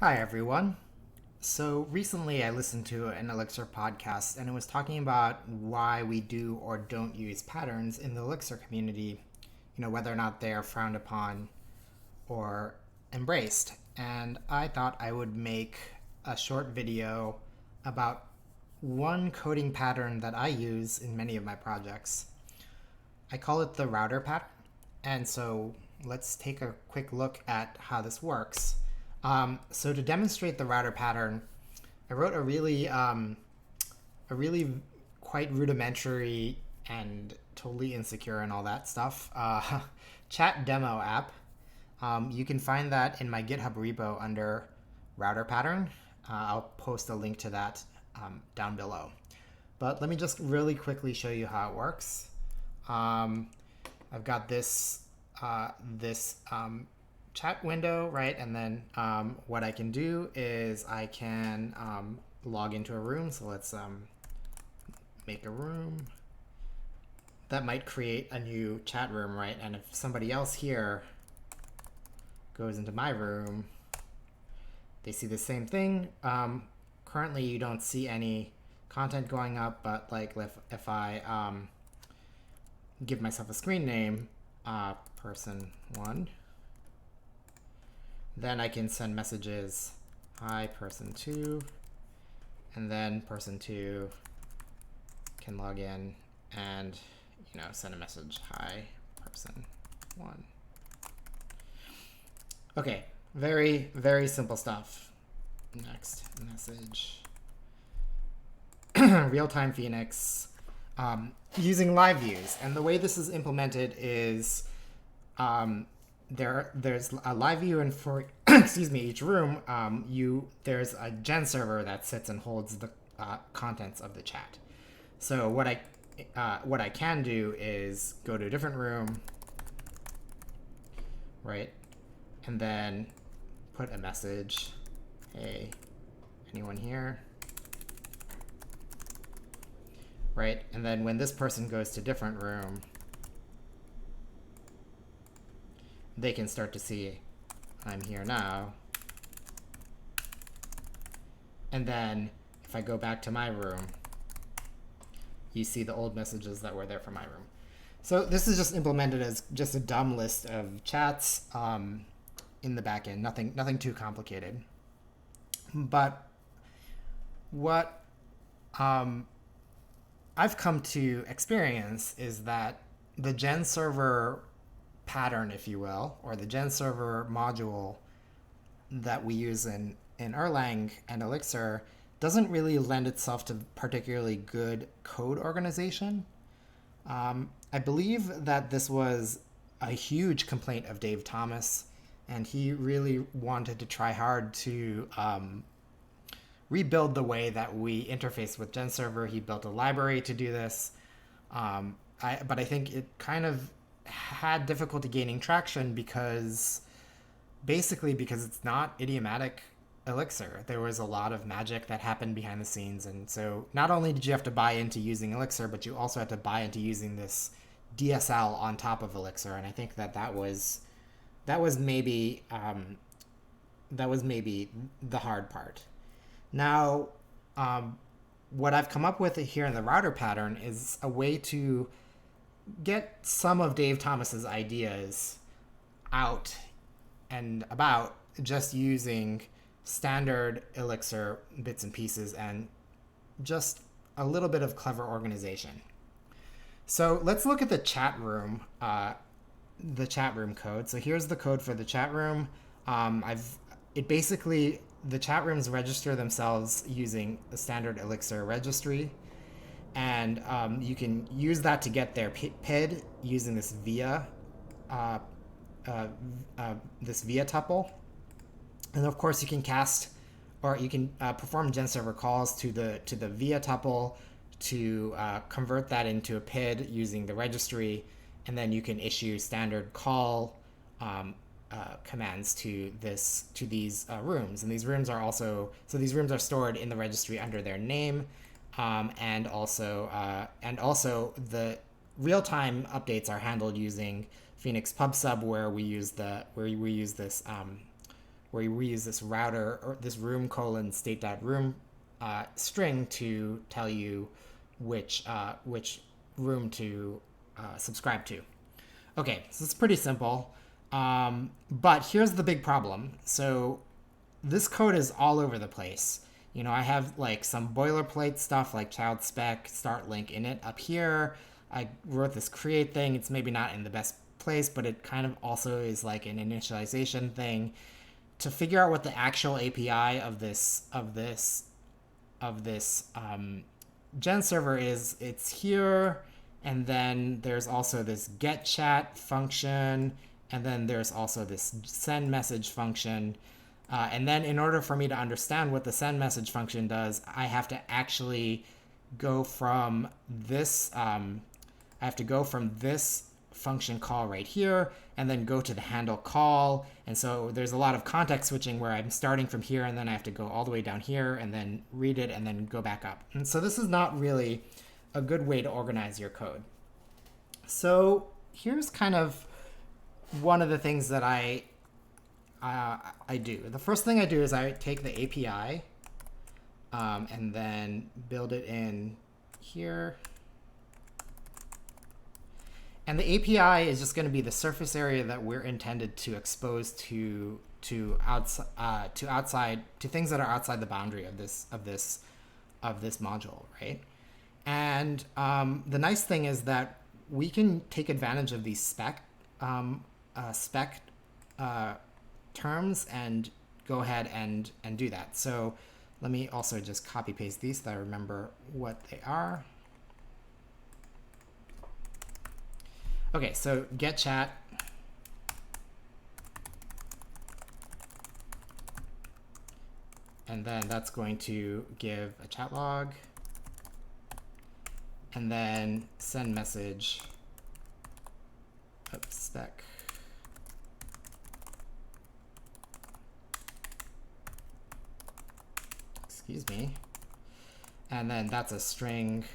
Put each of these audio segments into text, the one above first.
Hi, everyone. So recently I listened to an Elixir podcast and it was talking about why we do or don't use patterns in the Elixir community, whether or not they are frowned upon or embraced. And I thought I would make a short video about one coding pattern that I use in many of my projects. I call it the router pattern. And so let's take a quick look at how this works. So to demonstrate the router pattern, I wrote a really quite rudimentary and totally insecure and all that stuff chat demo app. You can find that in my GitHub repo under router pattern. I'll post a link to that down below. But let me just really quickly show you how it works. I've got this chat window, right? And then what I can do is I can log into a room. So let's make a room. That might create a new chat room, right? And if somebody else here goes into my room, they see the same thing. Currently, you don't see any content going up, but like if I give myself a screen name, person one, then I can send messages, hi person two, and then person two can log in and send a message, hi person one. Okay, very, very simple stuff. Next message. Real-time Phoenix using LiveViews. And the way this is implemented is there's a live view in for excuse me, each room. There's a GenServer that sits and holds the contents of the chat. So what I can do is go to a different room, right, and then put a message, hey, anyone here, right? And then when this person goes to a different room, they can start to see I'm here now. And then if I go back to my room, you see the old messages that were there for my room. So this is just implemented as just a dumb list of chats in the backend, nothing too complicated. But what I've come to experience is that the GenServer pattern, if you will, or the GenServer module that we use in Erlang and Elixir doesn't really lend itself to particularly good code organization. I believe that this was a huge complaint of Dave Thomas, and he really wanted to try hard to rebuild the way that we interface with GenServer. He built a library to do this, but I think it kind of had difficulty gaining traction because it's not idiomatic Elixir. There was a lot of magic that happened behind the scenes, and so not only did you have to buy into using Elixir, but you also had to buy into using this DSL on top of Elixir. And I think that was maybe the hard part. Now, what I've come up with here in the router pattern is a way to get some of Dave Thomas's ideas out and about just using standard Elixir bits and pieces and just a little bit of clever organization. So let's look at the chat room code. So here's the code for the chat room. The chat rooms register themselves using the standard Elixir registry. And you can use that to get their PID using this via tuple. And of course, you can perform GenServer calls to the via tuple to convert that into a PID using the registry, and then you can issue standard call commands to these rooms. And these rooms are stored in the registry under their name. And also the real-time updates are handled using Phoenix PubSub, where we use this where we use this router or this room colon state.room string to tell you which room to subscribe to. Okay, so it's pretty simple. But here's the big problem. So this code is all over the place. I have like some boilerplate stuff like child spec start link in it up here. I wrote this create thing. It's maybe not in the best place, but it kind of also is like an initialization thing to figure out what the actual API of this GenServer is. It's here, and then there's also this get chat function, and then there's also this send message function. And then in order for me to understand what the send message function does, I have to actually go from this. I have to go from this function call right here and then go to the handle call. And so there's a lot of context switching where I'm starting from here and then I have to go all the way down here and then read it and then go back up. And so this is not really a good way to organize your code. So here's kind of one of the things that I do. The first thing I do is I take the API and then build it in here. And the API is just going to be the surface area that we're intended to expose to things that are outside the boundary of this module, right? And the nice thing is that we can take advantage of these spec terms and go ahead and do that. So let me also just copy paste these so I remember what they are. Okay, so get chat. And then that's going to give a chat log. And then send message. Oops, spec. Excuse me. And then that's a string.t,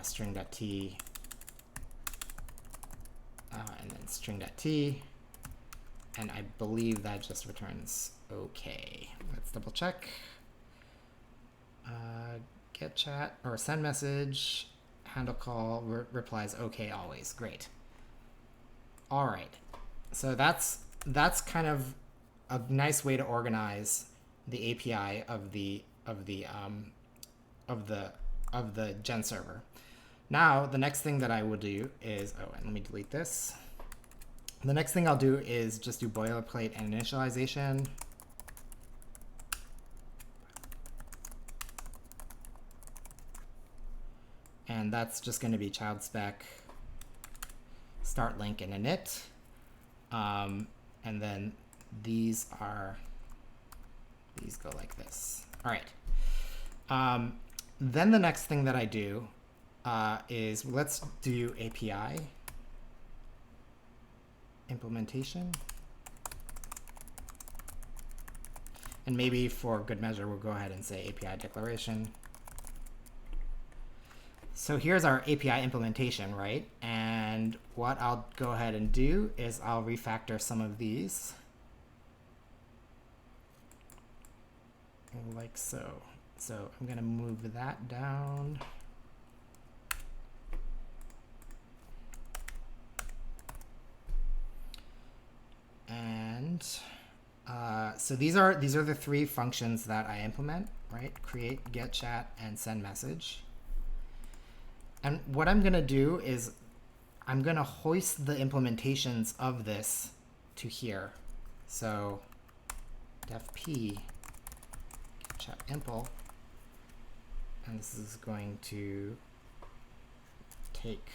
string.t, and then string.t. And I believe that just returns OK. Let's double check. Get chat or send message, handle call, replies OK always. Great. All right. So that's kind of a nice way to organize the API of the GenServer. Now the next thing that I will do is and let me delete this. The next thing I'll do is just do boilerplate and initialization. And that's just going to be child spec start link and init. And then these go like this. All right. Then the next thing that I do is let's do API implementation. And maybe for good measure, we'll go ahead and say API declaration. So here's our API implementation, right? And what I'll go ahead and do is I'll refactor some of these. Like so. So I'm going to move that down. And so these are the three functions that I implement, right? Create, get chat, and send message. And what I'm going to do is I'm going to hoist the implementations of this to here. So def p chat impl, and this is going to take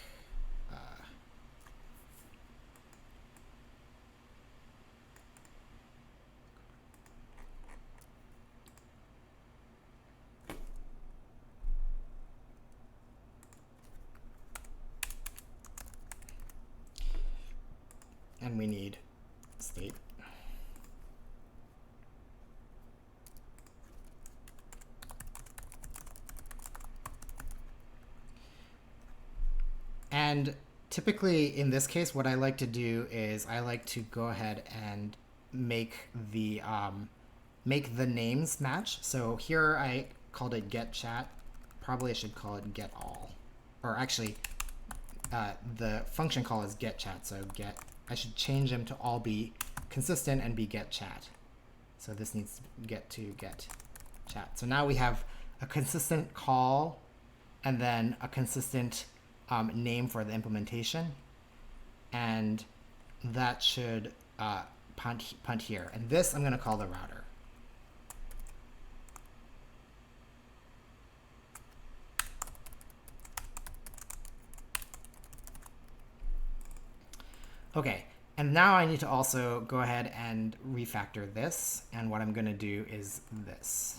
and we need state. And typically in this case, what I like to do is I like to go ahead and make the names match. So here I called it get chat. Probably I should call it get all, or actually the function call is get chat. So I should change them to all be consistent and be get chat. So this needs to get chat. So now we have a consistent call and then a consistent name for the implementation, and that should punt here. And this I'm going to call the router. Okay, and now I need to also go ahead and refactor this, and what I'm going to do is this.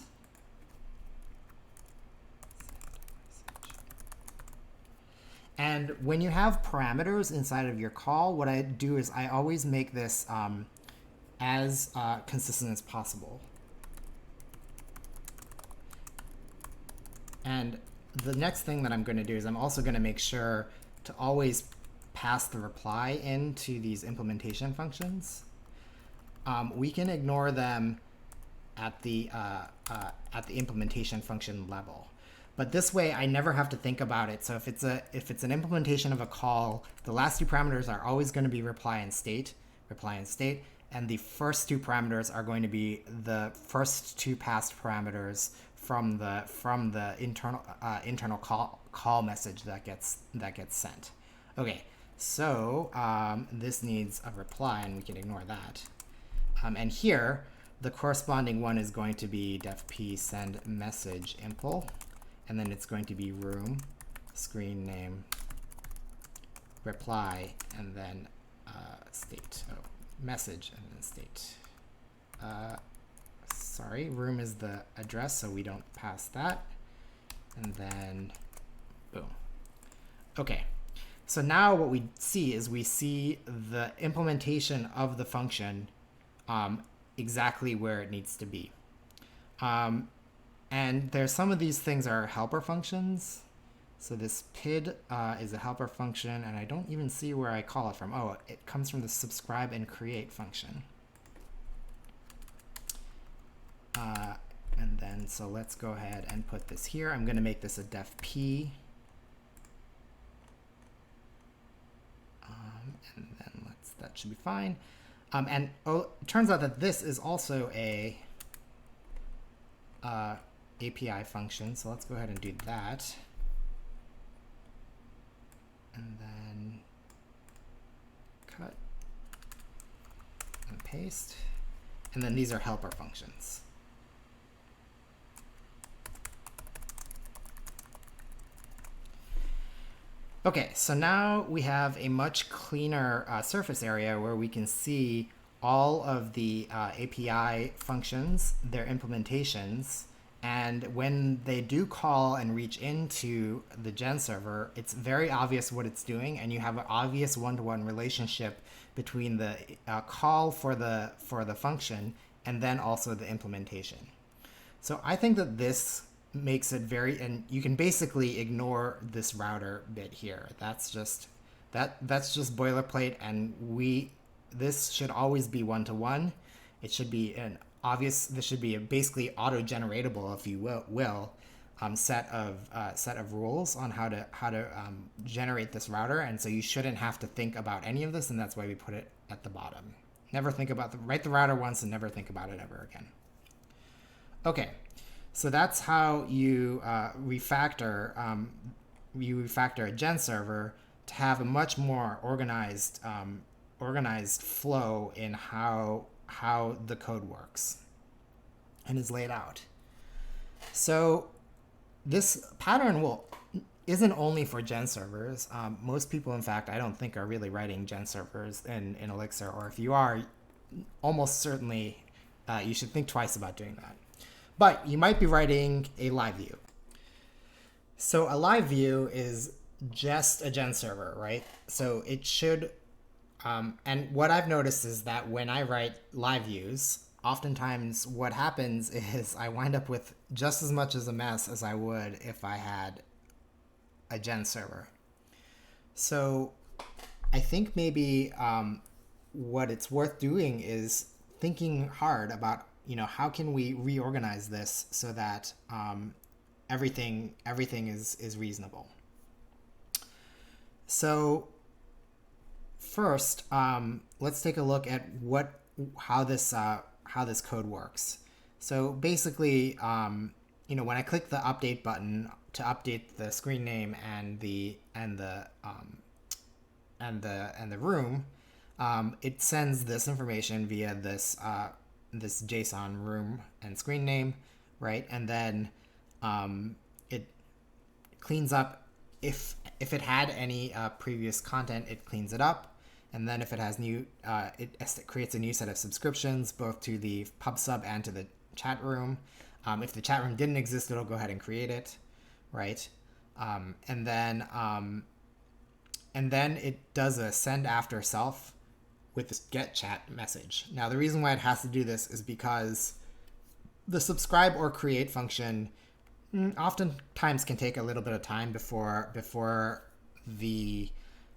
And when you have parameters inside of your call, what I do is I always make this as consistent as possible. And the next thing that I'm going to do is I'm also going to make sure to always pass the reply into these implementation functions. We can ignore them at the implementation function level. But this way, I never have to think about it. So if it's an implementation of a call, the last two parameters are always going to be reply and state, and the first two parameters are going to be the first two passed parameters from the internal call message that gets sent. Okay, so this needs a reply, and we can ignore that. And here, the corresponding one is going to be def-p send message impl. And then it's going to be room, screen name, reply, and then state. Oh, message, and then state. Sorry, room is the address, so we don't pass that. And then, boom. Okay, so now what we see is we see the implementation of the function exactly where it needs to be. And there's some of these things are helper functions. So this PID is a helper function, and I don't even see where I call it from. Oh, it comes from the subscribe and create function. And then, so let's go ahead and put this here. I'm going to make this a def-p. And then that should be fine. And it turns out that this is also a API function, so let's go ahead and do that. And then cut and paste. And then these are helper functions. Okay, so now we have a much cleaner surface area where we can see all of the API functions, their implementations, and when they do call and reach into the GenServer, it's very obvious what it's doing, and you have an obvious one-to-one relationship between the call for the function and then also the implementation. So I think that this makes it and you can basically ignore this router bit here. That's just boilerplate, and this should always be one-to-one. It should be this should be a basically auto-generatable, if you will, set of rules on how to generate this router, and so you shouldn't have to think about any of this, and that's why we put it at the bottom. Never think about write the router once and never think about it ever again. Okay, so that's how you refactor a GenServer to have a much more organized flow in how the code works and is laid out. So this pattern isn't only for GenServers. Most people, in fact, I don't think are really writing GenServers in Elixir, or if you are, almost certainly you should think twice about doing that. But you might be writing a LiveView. So a LiveView is just a GenServer, right? So it should, and what I've noticed is that when I write LiveViews, oftentimes what happens is I wind up with just as much as a mess as I would if I had a GenServer. So I think maybe what it's worth doing is thinking hard about, how can we reorganize this so that everything is reasonable. So first, let's take a look at how this code works. So basically, when I click the update button to update the screen name and the room, it sends this information via this JSON room and screen name, right? And then it cleans up if it had any previous content, it cleans it up, and then if it has new, it creates a new set of subscriptions both to the pub sub and to the chat room. If the chat room didn't exist, it'll go ahead and create it, right? And then it does a send after self with this get chat message. Now, the reason why it has to do this is because the subscribe or create function oftentimes can take a little bit of time before the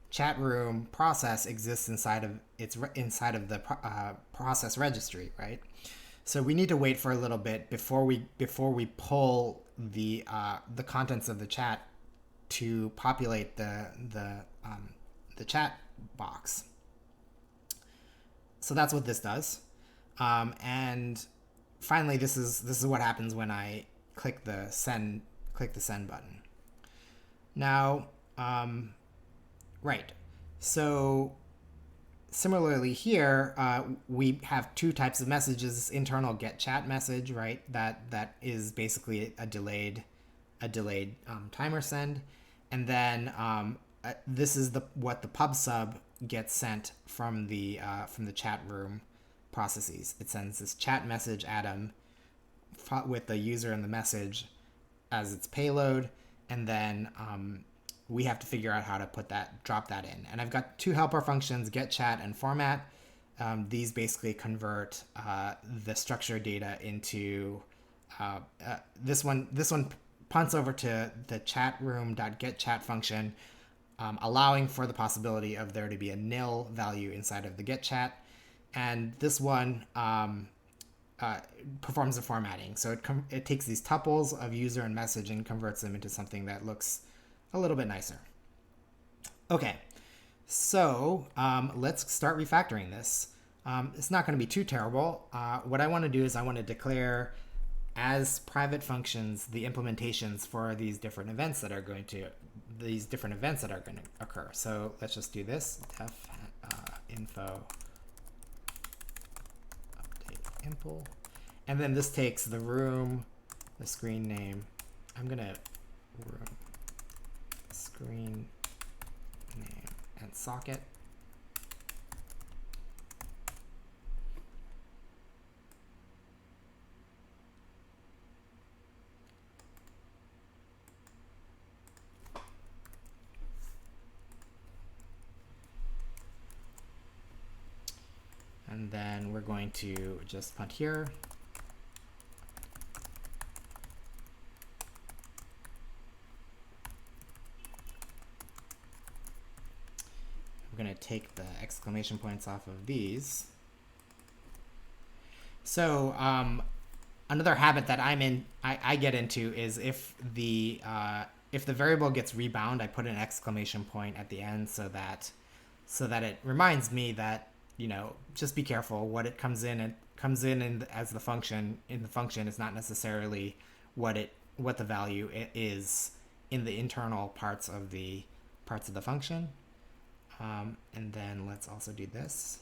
chat room process exists inside of the process registry, right? So we need to wait for a little bit before we pull the contents of the chat to populate the chat box. So that's what this does. And finally, this is what happens when I click the send button. Now, right. So similarly here, we have two types of messages: internal get chat message, right? That is basically a delayed timer send, and then this is what the pub sub gets sent from the chat room processes. It sends this chat message atom with the user and the message as its payload, and then we have to figure out how to drop that in. And I've got two helper functions, get chat and format. These basically convert the structured data into this one punts over to the chat room.getChat function, allowing for the possibility of there to be a nil value inside of the get chat. And this one performs the formatting. So it takes these tuples of user and message and converts them into something that looks a little bit nicer. Okay, so let's start refactoring this. It's not going to be too terrible. What I want to do is I want to declare as private functions the implementations for these different events that are going to occur. So let's just do this: def info update impl, and then this takes the room, the screen name. I'm gonna room screen name and socket. And then we're going to just punt here. We're going to take the exclamation points off of these. So another habit that I get into is if the variable gets rebound, I put an exclamation point at the end so that it reminds me that, just be careful. What it comes in as the function is not necessarily what the value is in the internal parts of the function. And then let's also do this.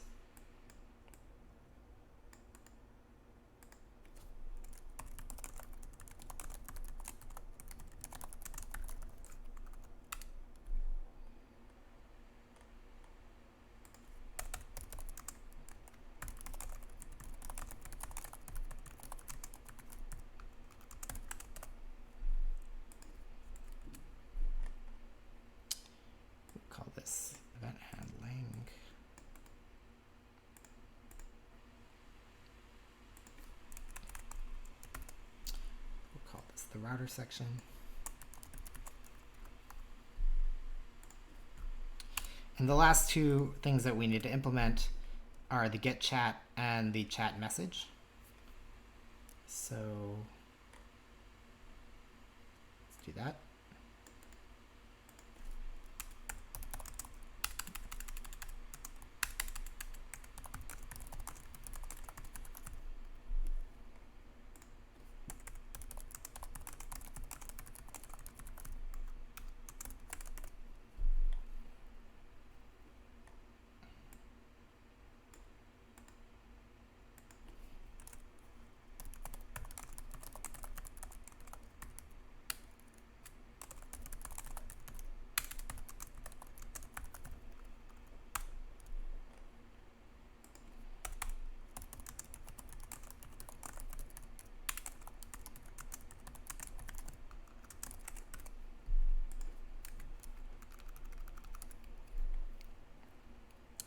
Call this event handling. We'll call this the router section. And the last two things that we need to implement are the get chat and the chat message. So let's do that.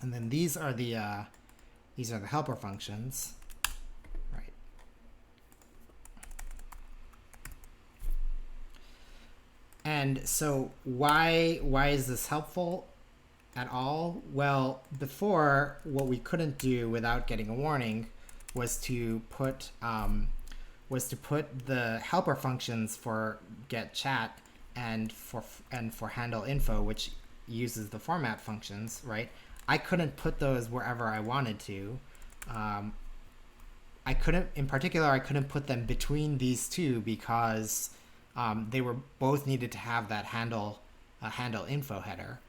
And then these are the helper functions, right? And so why is this helpful at all? Well, before, what we couldn't do without getting a warning was to put the helper functions for get chat and for handle info, which uses the format functions, right? I couldn't put those wherever I wanted to. I couldn't put them between these two because they were both needed to have that handle info header.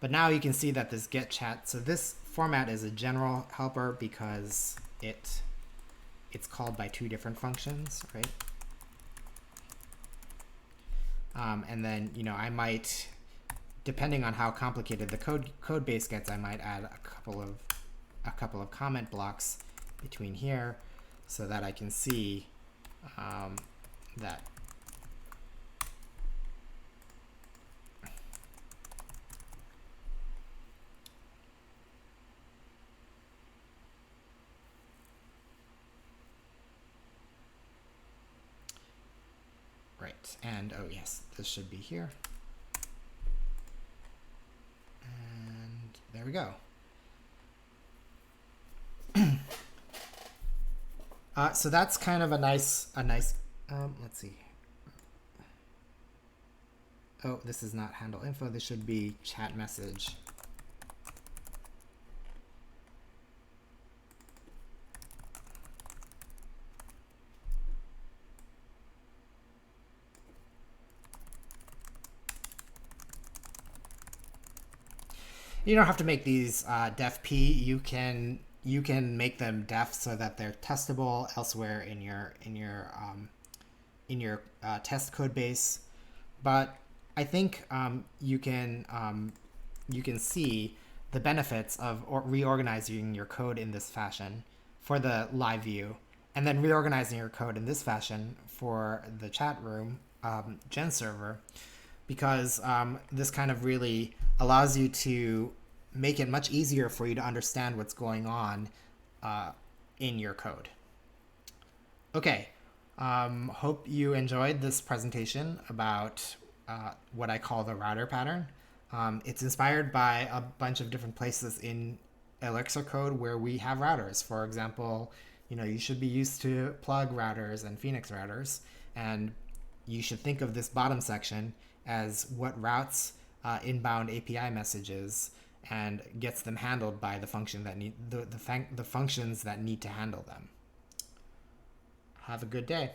But now you can see that this get chat, so this format is a general helper because it's called by two different functions, right? And then, I might, depending on how complicated the code base gets, I might add a couple of comment blocks between here so that I can see that right. And oh yes, this should be here. And there we go. So that's kind of a nice, let's see. Oh, this is not handle info. This should be chat message. You don't have to make these def p. You can make them def so that they're testable elsewhere in your test code base. But I think you can see the benefits of reorganizing your code in this fashion for the live view, and then reorganizing your code in this fashion for the chat room GenServer, because this kind of really allows you to make it much easier for you to understand what's going on in your code. Okay, hope you enjoyed this presentation about what I call the router pattern. It's inspired by a bunch of different places in Elixir code where we have routers. For example, you should be used to plug routers and Phoenix routers, and you should think of this bottom section as what routes inbound API messages and gets them handled by the function that the functions that need to handle them. Have a good day.